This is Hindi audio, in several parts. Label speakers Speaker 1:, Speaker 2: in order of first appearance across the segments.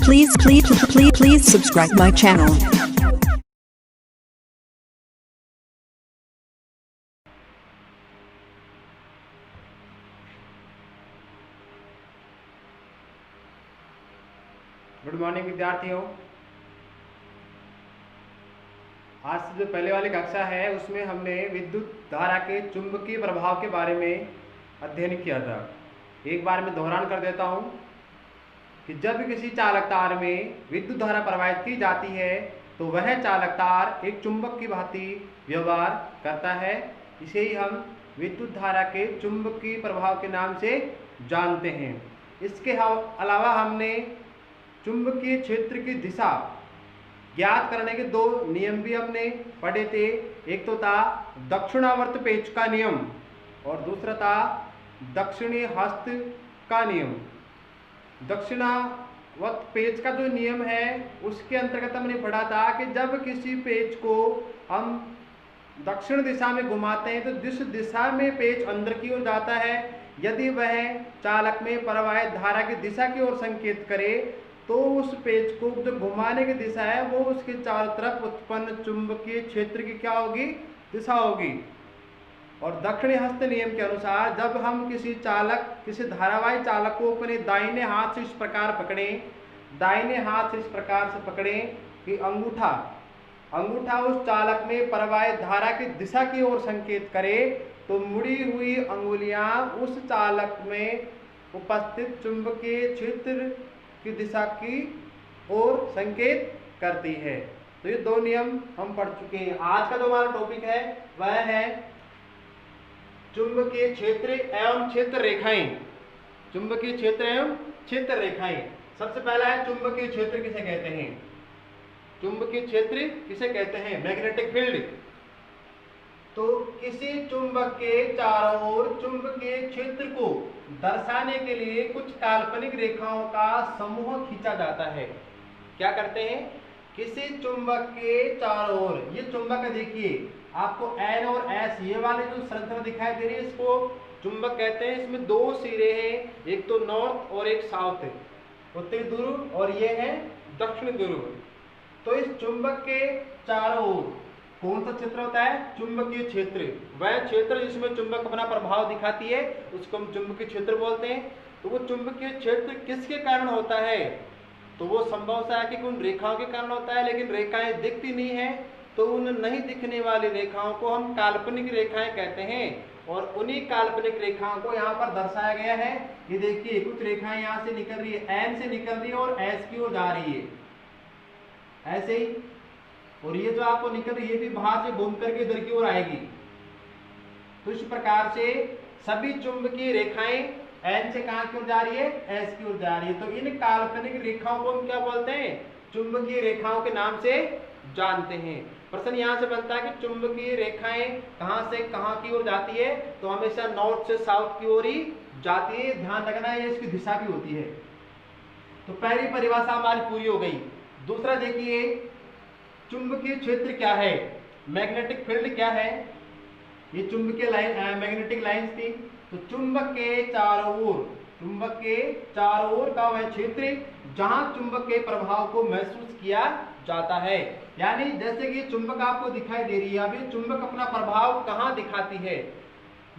Speaker 1: Please subscribe my channel.
Speaker 2: Good morning विद्यार्थियों। आज से जो पहले वाली कक्षा है उसमें हमने विद्युत धारा के चुंबकीय प्रभाव के बारे में अध्ययन किया था। एक बार मैं दोहरान कर देता हूं कि जब किसी चालक तार में विद्युत धारा प्रवाहित की जाती है तो वह चालक तार एक चुंबक की भांति व्यवहार करता है। इसे ही हम विद्युत धारा के चुंबकीय प्रभाव के नाम से जानते हैं। इसके अलावा हमने चुंबकीय क्षेत्र की दिशा ज्ञात करने के दो नियम भी हमने पढ़े थे। एक तो था दक्षिणावर्त पेच का नियम और दूसरा था दक्षिणी हस्त का नियम। दक्षिणावर्त पेच का जो नियम है उसके अंतर्गत हमने पढ़ा था कि जब किसी पेच को हम दक्षिण दिशा में घुमाते हैं तो जिस दिशा में पेच अंदर की ओर जाता है, यदि वह चालक में प्रवाहित धारा की दिशा की ओर संकेत करे तो उस पेच को जो घुमाने की दिशा है वो उसके चारों तरफ उत्पन्न चुंबकीय क्षेत्र की क्या होगी, दिशा होगी। और दक्षिणी हस्त नियम के अनुसार जब हम किसी धारावाही चालक को अपने दाहिने हाथ से इस प्रकार पकड़ें, दाहिने हाथ से इस प्रकार से पकड़ें कि अंगूठा उस चालक में प्रवाहित धारा की दिशा की ओर संकेत करे तो मुड़ी हुई अंगुलियां उस चालक में उपस्थित चुंबकीय क्षेत्र की दिशा की ओर संकेत करती है। तो ये दो नियम हम पढ़ चुके हैं। आज का जो हमारा टॉपिक है वह है चुंबकीय क्षेत्र एवं क्षेत्र रेखाएं। चुंबकीय क्षेत्र एवं क्षेत्र रेखाएं। सबसे पहला है चुंबकीय क्षेत्र किसे कहते हैं। चुंबकीय क्षेत्र किसे कहते हैं? Magnetic field. तो किसी चुंबक के चारों ओर चुंबकीय क्षेत्र को दर्शाने के लिए कुछ काल्पनिक रेखाओं का समूह खींचा जाता है। क्या करते हैं? किसी चुंबक के चारों ओर, ये चुंबक है, देखिए आपको N और S ये वाले जो संरचना दिखाई दे रही है इसको चुंबक कहते हैं। इसमें दो सिरे हैं, एक तो नॉर्थ और एक साउथ, उत्तरी ध्रुव और ये है दक्षिण ध्रुव। तो इस चुंबक के चारों ओर कौन सा क्षेत्र होता है? चुंबकीय क्षेत्र। वह क्षेत्र जिसमें चुंबक अपना प्रभाव दिखाती है उसको हम चुंबकीय क्षेत्र बोलते हैं। तो वो चुंबकीय क्षेत्र किसके कारण होता है? तो वो संभव है कि उन रेखाओं के कारण होता है, लेकिन रेखाएं दिखती नहीं है तो उन नहीं दिखने वाली रेखाओं को हम काल्पनिक रेखाएं कहते हैं। और उन्हीं काल्पनिक रेखाओं को यहाँ पर दर्शाया गया है। ये देखिए कुछ रेखाएं यहाँ से निकल रही है, N से निकल रही है और S की ओर जा रही है, ऐसे ही। और ये जो आपको निकल रही है ये भी बाहर से घूम करके इधर की ओर आएगी। तो इस प्रकार से सभी चुंबकीय रेखाएं N से कहां की ओर जा रही है? S की ओर जा रही है। तो इन काल्पनिक रेखाओं को हम क्या बोलते हैं? चुंबकीय रेखाओं के नाम से जानते हैं। प्रश्न यहां से बनता है कि चुंबकीय रेखाएं कहां से कहां की ओर जाती है? तो हमेशा नॉर्थ से साउथ की ओर ही जाती है। ध्यान रखना है, इसकी दिशा भी होती है। तो पहली परिभाषा हमारी पूरी हो गई। दूसरा देखिए चुंबकीय क्षेत्र क्या है, मैग्नेटिक फील्ड क्या है। ये चुंबकीय लाइन मैग्नेटिक लाइंस थी। तो चुंबक के चारों ओर का वह क्षेत्र जहां चुंबक के प्रभाव को महसूस किया जाता है। यानी जैसे कि चुंबक आपको दिखाई दे रही है, अभी चुंबक अपना प्रभाव कहां दिखाती है?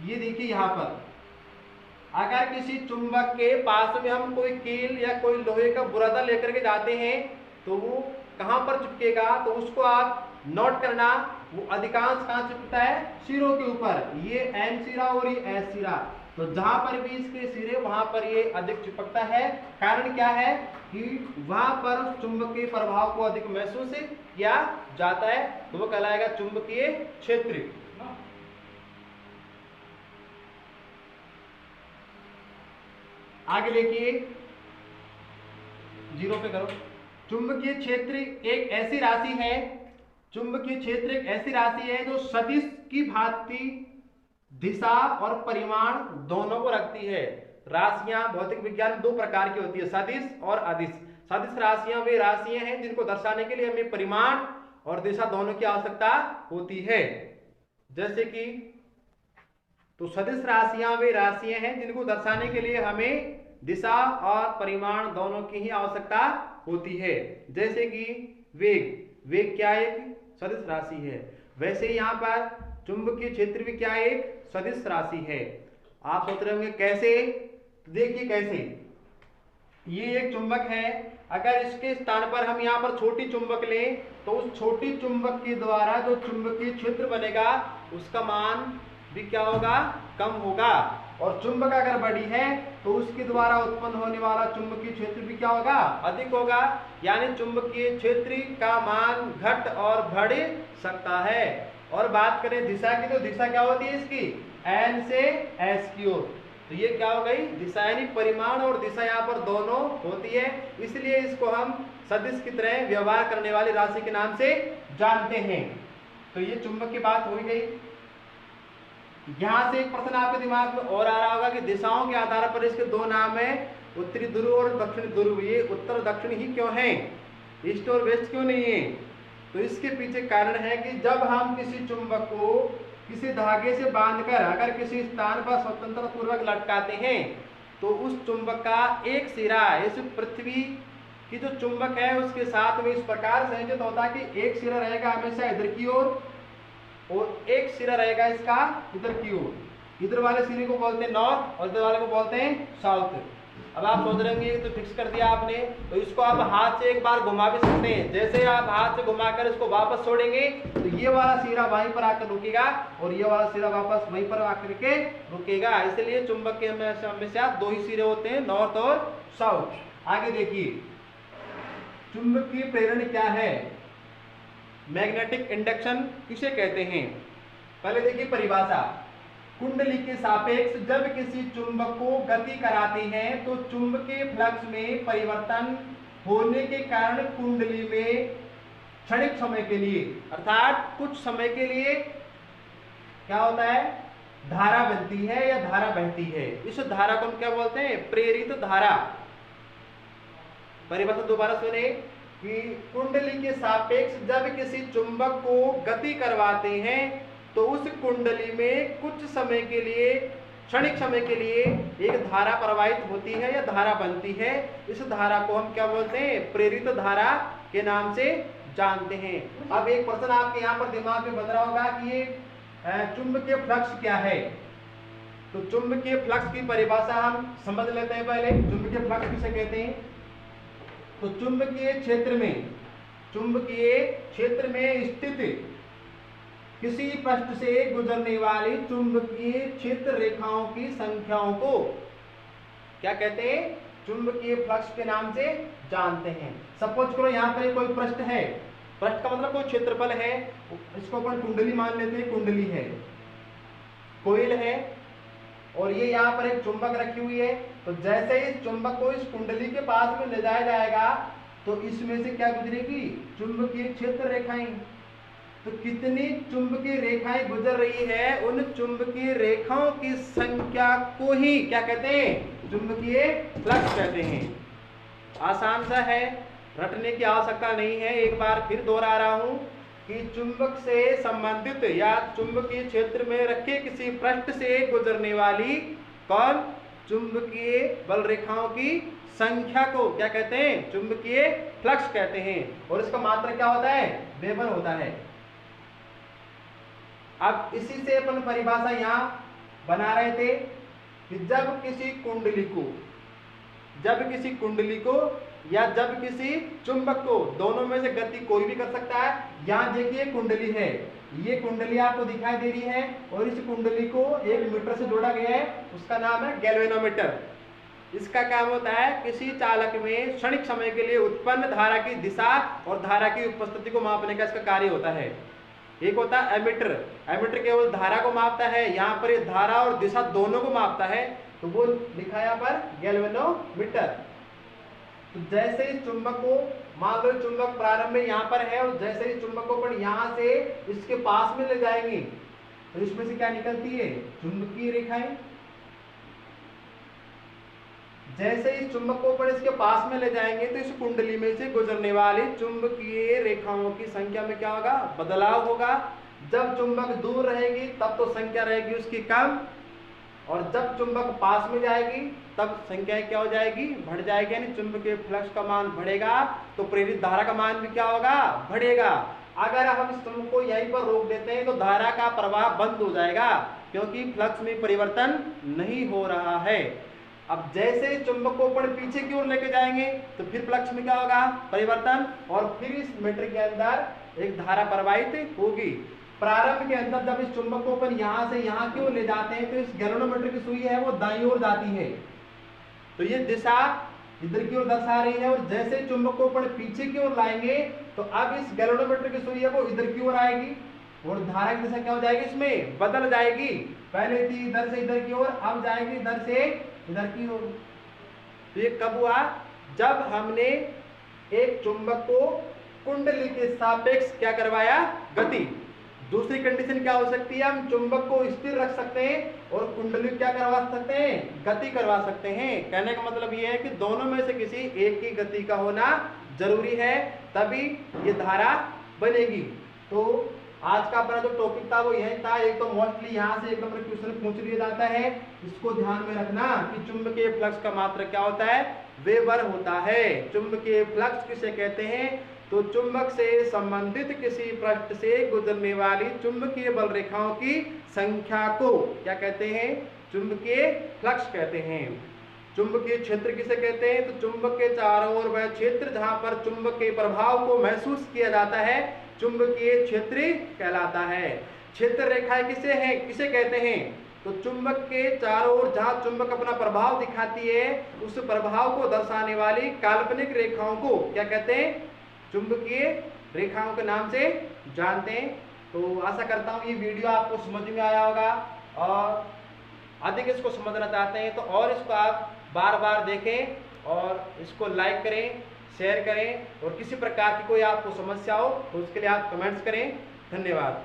Speaker 2: ये देखिए यहाँ पर अगर किसी चुंबक के पास में हम कोई कील या कोई लोहे का बुरादा लेकर के जाते हैं तो वो कहां पर चिपकेगा? तो उसको आप नोट करना, वो अधिकांश कहां चिपकता है? सिरों के ऊपर। ये N सिरा और ये S सिरा। तो जहां पर भी इसके सिरे वहां पर ये अधिक चिपकता है। कारण क्या है कि वहां पर उस चुंबकीय प्रभाव को अधिक महसूस किया जाता है, तो वो कहलाएगा चुंबकीय क्षेत्र। आगे देखिए, जीरो पे करो। चुंबकीय क्षेत्र एक ऐसी राशि है, चुंबकीय क्षेत्र एक ऐसी राशि है जो सदिश की भांति दिशा और परिमाण दोनों को रखती है। राशियां भौतिक विज्ञान में दो प्रकार की होती है, सदिश और अदिश। सदिश राशियां वे राशियां हैं जिनको दर्शाने के लिए हमें परिमाण और दिशा दोनों की आवश्यकता होती है। जैसे कि तो सदिश राशियां वे राशियां हैं जिनको दर्शाने के लिए हमें दिशा और परिमाण दोनों की ही आवश्यकता होती है। जैसे कि वेग क्या एक सदिश राशि है, वैसे यहाँ पर चुंबकीय क्षेत्र भी क्या एक सदिश राशि है। आप सोच रहे होंगे कैसे, देखिए कैसे, ये एक चुंबक है, अगर इसके स्थान पर हम यहाँ पर छोटी चुंबक लें तो उस छोटी चुंबक के द्वारा जो चुंबकीय क्षेत्र बनेगा उसका मान भी क्या होगा, कम होगा। और चुंबक अगर बड़ी है तो उसके द्वारा उत्पन्न होने वाला चुंबकीय क्षेत्र भी क्या होगा, अधिक होगा। यानी चुंबकीय क्षेत्र का मान घट और बढ़ सकता है। और बात करें दिशा की, तो दिशा क्या होती है इसकी, एन से एस की ओर। तो ये क्या हो गई, दिशा, यानी परिमाण और दिशा यहाँ पर दोनों होती है, इसलिए इसको हम सदिश की तरह व्यवहार करने वाली राशि के नाम से जानते हैं। तो ये चुंबक की बात हो गई। यहां से एक प्रश्न आपके दिमाग में और आ रहा होगा कि दिशाओं के आधार पर इसके दो नाम है, उत्तरी ध्रुव और दक्षिण ध्रुव। ये उत्तर दक्षिण ही क्यों है, ईस्ट और वेस्ट क्यों नहीं है? तो इसके पीछे कारण है कि जब हम किसी चुंबक को किसी धागे से बांधकर अगर किसी स्थान पर स्वतंत्र पूर्वक लटकाते हैं तो उस चुंबक का एक सिरा इस पृथ्वी की जो चुंबक है उसके साथ में इस प्रकार संयोजित होता है कि एक सिरा रहेगा हमेशा इधर की ओर और एक सिरा रहेगा इसका इधर की ओर। इधर वाले सिरे को बोलते हैं नॉर्थ और इधर वाले को बोलते हैं साउथ। अब आप सोच रहे होंगे तो फिक्स कर दिया आपने, तो इसको आप हाथ से एक बार घुमा भी सकते हैं। जैसे आप हाथ से घुमाकर इसको वापस छोड़ेंगे तो ये वाला सिरा वहीं पर आकर रुकेगा और ये वाला सिरा वापस वहीं पर आकर के रुकेगा। इसलिए चुंबक के हमेशा दो ही सिरे होते हैं, नॉर्थ और साउथ। आगे देखिए, चुंबकीय प्रेरण क्या है, मैग्नेटिक इंडक्शन किसे कहते हैं। पहले देखिए परिभाषा, कुंडली के सापेक्ष जब किसी चुंबक को गति कराते हैं तो चुंबकीय फ्लक्स में परिवर्तन होने के कारण कुंडली में क्षणिक समय के लिए अर्थात कुछ समय के लिए क्या होता है, धारा बनती है या धारा बहती है। इस धारा को हम क्या बोलते हैं, प्रेरित धारा। परिभाषा दोबारा सुने कि कुंडली के सापेक्ष जब किसी चुंबक को गति करवाते हैं तो उस कुंडली में कुछ समय के लिए, क्षणिक समय के लिए एक धारा प्रवाहित होती है या धारा बनती है। इस धारा को हम क्या बोलते हैं, प्रेरित धारा के नाम से जानते हैं। अब एक प्रश्न आपके यहाँ पर दिमाग में बन रहा होगा कि ये चुंबकीय फ्लक्स क्या है। तो चुंबकीय फ्लक्स की परिभाषा हम समझ लेते हैं पहले। चुंबकीय फ्लक्स किसे कहते हैं, तो चुंबकीय क्षेत्र में स्थित किसी पृष्ठ से गुजरने वाली चुंबकीय क्षेत्र रेखाओं की संख्याओं को क्या कहते हैं, चुंबकीय फ्लक्स के नाम से जानते हैं। सपोज करो यहाँ पर कोई पृष्ठ है, पृष्ठ का मतलब कोई क्षेत्रफल है, इसको अपन कुंडली मान लेते हैं, कुंडली है, कोइल है और ये यहाँ पर एक चुंबक रखी हुई है। तो जैसे इस चुंबक को इस कुंडली के पास में ले जाया जाएगा तो इसमें से क्या गुजरेगी, चुंबकीय क्षेत्र रेखाएं। तो कितनी चुंबकीय रेखाएं गुजर रही है, उन चुंबकीय रेखाओं की संख्या को ही क्या कहते हैं, चुंबकीय फ्लक्स कहते हैं। आसान सा है, रटने की आवश्यकता नहीं है। एक बार फिर दोहरा रहा हूं कि चुंबक से संबंधित या चुंबकीय क्षेत्र में रखे किसी पृष्ठ से गुजरने वाली कौन, चुंबकीय बल रेखाओं की संख्या को क्या कहते हैं, चुंबकीय फ्लक्स कहते हैं। और इसका मात्रक क्या होता है, वेबर होता है। अब इसी से अपन परिभाषा यहाँ बना रहे थे कि जब किसी कुंडली को या जब किसी चुंबक को, दोनों में से गति कोई भी कर सकता है। यहाँ देखिए कुंडली है, ये कुंडली आपको दिखाई दे रही है और इस कुंडली को एक मीटर से जोड़ा गया है, उसका नाम है गैल्वेनोमीटर। इसका काम होता है किसी चालक में क्षणिक समय के लिए उत्पन्न धारा की दिशा और धारा की उपस्थिति को मापने का इसका कार्य होता है। एक होता है एमीटर, एमीटर केवल धारा को मापता है, यहाँ पर ये धारा और दिशा दोनों को मापता है, तो वो लिखा है यहाँ पर गैल्वेनोमीटर। तो जैसे इस चुंबक को, मान लो चुंबक प्रारंभ में यहाँ पर है और जैसे इस चुंबक को अपन यहाँ से इसके पास में ले जाएंगे तो इसमें से क्या निकलती है, चुंबकीय रेखाएं। जैसे इस चुंबक को अपन इसके पास में ले जाएंगे तो इस कुंडली में से गुजरने वाली चुंबकीय रेखाओं की संख्या में क्या होगा, बदलाव होगा। जब चुंबक दूर रहेगी तब तो संख्या रहेगी उसकी कम, और जब चुंबक पास में जाएगी तब संख्या क्या हो जाएगी, बढ़ जाएगी, यानी चुंबकीय फ्लक्स का मान बढ़ेगा तो प्रेरित धारा का मान भी क्या होगा, बढ़ेगा। अगर हम इस चुंबक को यहीं पर रोक देते हैं तो धारा का प्रवाह बंद हो जाएगा क्योंकि फ्लक्स में परिवर्तन नहीं हो रहा है। अब जैसे चुंबक को अपन पीछे की ओर लेके जाएंगे तो फिर फ्लक्स में क्या होगा, परिवर्तन, और फिर इस मीटर के अंदर एक धारा प्रवाहित होगी। प्रारंभ के अंदर जब इस चुंबक को अपन यहाँ से यहाँ की ओर ले जाते हैं तो इस गैल्वेनोमीटर की सुई है वो दाईं ओर जाती है, तो ये दिशा इधर की ओर दर्शा रही है। और जैसे चुंबक को अपन पीछे की ओर लाएंगे तो अब इस गैल्वेनोमीटर की सुई है वो इधर की ओर आएगी और धारा की दिशा क्या हो जाएगी, इसमें बदल जाएगी। पहले थी इधर से इधर की ओर, अब जाएगी इधर से इधर की ओर। तो ये कब हुआ, जब हमने एक चुंबक को कुंडली के सापेक्ष क्या करवाया, गति। दूसरी कंडीशन क्या हो सकती है, हम चुंबक को स्थिर रख सकते हैं और कुंडली क्या करवा सकते हैं, गति करवा सकते हैं। कहने का मतलब ये है कि दोनों में से किसी एक की गति का होना जरूरी है, तभी ये धारा बनेगी। तो आज का अपना जो टॉपिक था वो यही था। एक तो मोस्टली यहाँ से एक नंबर क्वेश्चन पूछ लिया जाता है, इसको ध्यान में रखना कि चुंबकीय फ्लक्स का मात्रा क्या होता है, वेबर होता है। चुंबकीय फ्लक्स किसे कहते हैं, तो चुंबक से संबंधित किसी पृष्ठ से गुजरने वाली चुंबकीय बल रेखाओं की संख्या को क्या कहते हैं, चुंबकीय फ्लक्स कहते हैं। चुंबकीय क्षेत्र किसे कहते हैं, तो चुंबक के चारों ओर वह क्षेत्र जहां पर चुंबक के प्रभाव को महसूस किया जाता है चुंबकीय क्षेत्र कहलाता है। क्षेत्र रेखाएं किसे कहते हैं, तो चुंबक के चारों ओर जहां चुंबक अपना प्रभाव दिखाती है उस प्रभाव को दर्शाने वाली काल्पनिक रेखाओं को क्या कहते हैं, चुंबकीय रेखाओं के नाम से जानते हैं। तो आशा करता हूँ ये वीडियो आपको समझ में आया होगा, और अधिक इसको समझना चाहते हैं तो और इसको आप बार बार देखें और इसको लाइक करें, शेयर करें, और किसी प्रकार की कोई आपको समस्या हो तो उसके लिए आप कमेंट्स करें। धन्यवाद।